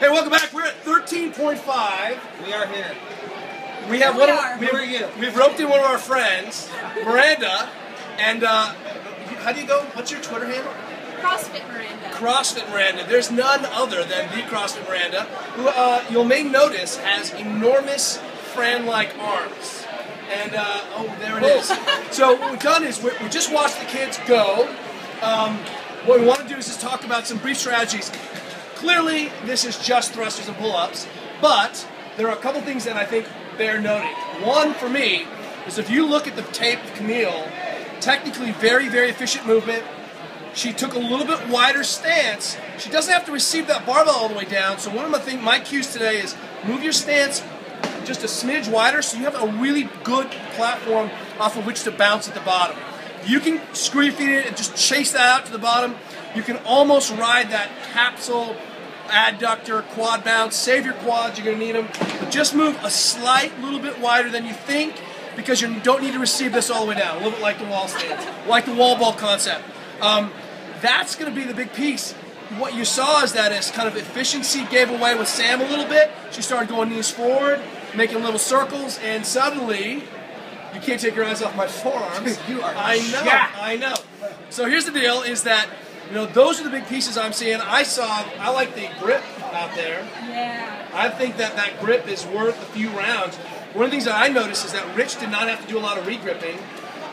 Hey, welcome back. We're at 13.5. We are here. We have Who are you? We've roped in one of our friends, Miranda, and how do you go? What's your Twitter handle? CrossFit Miranda. CrossFit Miranda. There's none other than the CrossFit Miranda, who you may notice has enormous Fran-like arms. And oh, there it is. So what we've done is we just watched the kids go. What we want to do is just talk about some brief strategies. Clearly, this is just thrusters and pull-ups, but there are a couple things that I think bear noting. One, for me, is if you look at the tape of Camille, technically very, very efficient movement. She took a little bit wider stance. She doesn't have to receive that barbell all the way down, so one of my cues today is move your stance just a smidge wider so you have a really good platform off of which to bounce at the bottom. You can screw your feet in and just chase that out to the bottom. You can almost ride that capsule, adductor, quad bounce. Save your quads, you're going to need them. But just move a slight little bit wider than you think because you don't need to receive this all the way down. A little bit like the wall stance, like the wall ball concept. That's going to be the big piece. What you saw is that as kind of efficiency gave away with Sam a little bit, she started going knees forward, making little circles, and suddenly, you can't take your eyes off my forearms. You are I know. So here's the deal, is that, you know, those are the big pieces I'm seeing. I like the grip out there. Yeah. I think that grip is worth a few rounds. One of the things that I noticed is that Rich did not have to do a lot of regripping.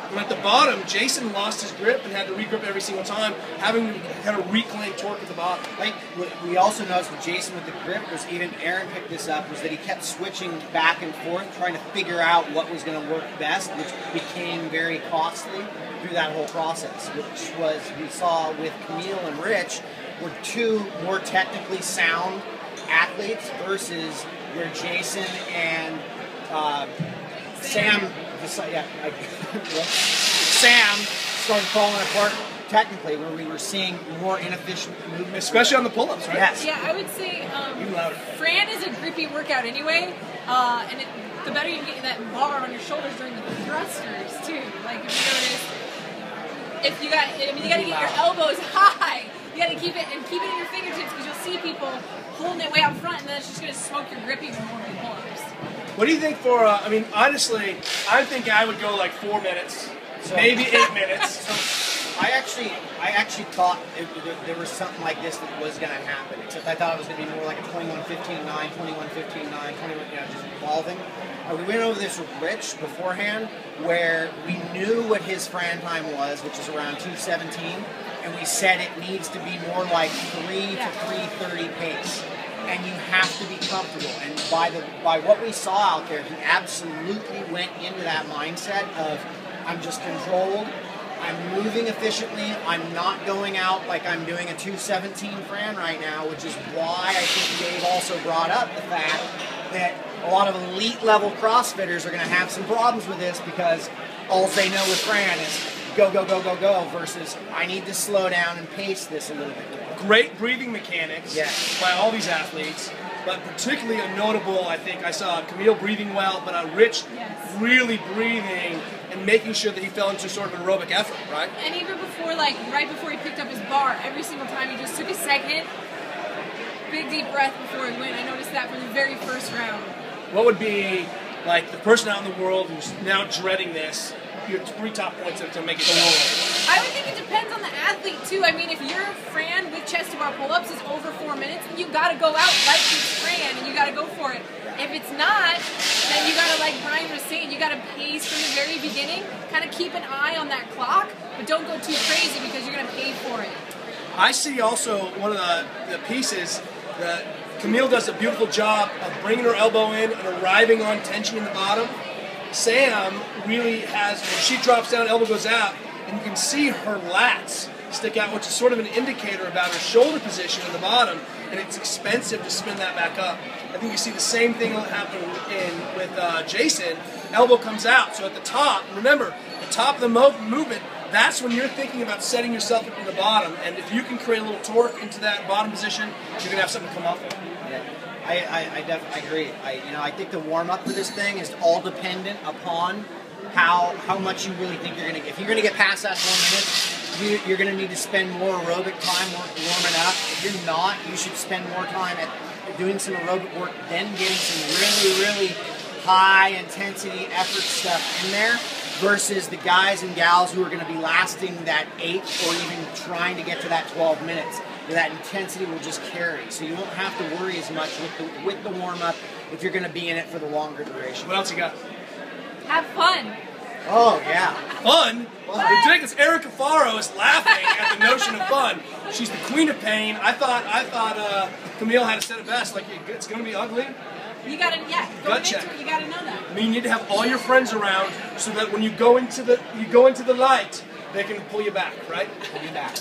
And at the bottom, Jason lost his grip and had to regrip every single time, having to reclaim torque at the bottom. Like we also noticed with Jason with the grip was even Aaron picked this up was that he kept switching back and forth, trying to figure out what was going to work best, which became very costly through that whole process. Which was we saw with Camille and Rich were two more technically sound athletes versus where Jason and Sam started falling apart technically, where we were seeing more inefficient movement. Especially on the pull-ups, right? Yes. Yeah, I would say Fran is a grippy workout anyway, and the better you get that bar on your shoulders during the thrusters too. Like if you got to get your elbows high. You got to keep it in your fingertips because you'll see people holding it way out front, and then it's just going to smoke your grip even more with pull-ups. What do you think for, I mean, honestly, I think I would go like 4 minutes, maybe 8 minutes. So I actually thought there was something like this that was going to happen, except I thought it was going to be more like a 21-15-9, 21-15-9, 21, just evolving. We went over this with Rich beforehand, where we knew what his Fran time was, which is around 2:17, and we said it needs to be more like 3 to 3:30 pace. And you have to be comfortable. And by what we saw out there, he absolutely went into that mindset of, I'm just controlled, I'm moving efficiently, I'm not going out like I'm doing a 2:17 Fran right now, which is why I think Dave also brought up the fact that a lot of elite level CrossFitters are going to have some problems with this because all they know with Fran is go, go, go, go, go, versus I need to slow down and pace this a little bit more. Great breathing mechanics by all these athletes, but particularly a notable, I think I saw Camille breathing well, but Rich really breathing and making sure that he fell into sort of an aerobic effort, right? And even before, right before he picked up his bar, every single time he just took a second, big deep breath before he went. I noticed that from the very first round. What would be, like, the person out in the world who's now dreading this, your 3 top points to make it better? I would think it depends on the athlete too. I mean, if your Fran with chest to bar pull-ups is over 4 minutes, then you got to go out like it's Fran and you got to go for it. If it's not, then you got to, like Brian was saying, you got to pace from the very beginning. Kind of keep an eye on that clock, but don't go too crazy because you're going to pay for it. I see also one of the pieces that Camille does a beautiful job of bringing her elbow in and arriving on tension in the bottom. Sam really has, when she drops down, elbow goes out, and you can see her lats stick out, which is sort of an indicator about her shoulder position in the bottom, and it's expensive to spin that back up. I think you see the same thing happen with Jason. Elbow comes out, so at the top, remember, the top of the movement, that's when you're thinking about setting yourself up in the bottom, and if you can create a little torque into that bottom position, you're going to have something come off of it. Yeah. I definitely agree. I think the warm up for this thing is all dependent upon how much you really think you're going to get. If you're going to get past that 4 minutes, you're going to need to spend more aerobic time warming up. If you're not, you should spend more time at doing some aerobic work, then getting some really high intensity effort stuff in there, versus the guys and gals who are going to be lasting that 8 or even trying to get to that 12 minutes. That intensity will just carry, so you won't have to worry as much with the warm up if you're going to be in it for the longer duration. What else you got? Have fun. Oh yeah, Fun? Ridiculous. Erica Faro is laughing at the notion of fun. She's the queen of pain. I thought Camille had said it best. Like, it's going to be ugly. You gotta, going into it, you gotta know that. I mean, you need to have all your friends around so that when you go into the light, they can pull you back, right? Pull you back.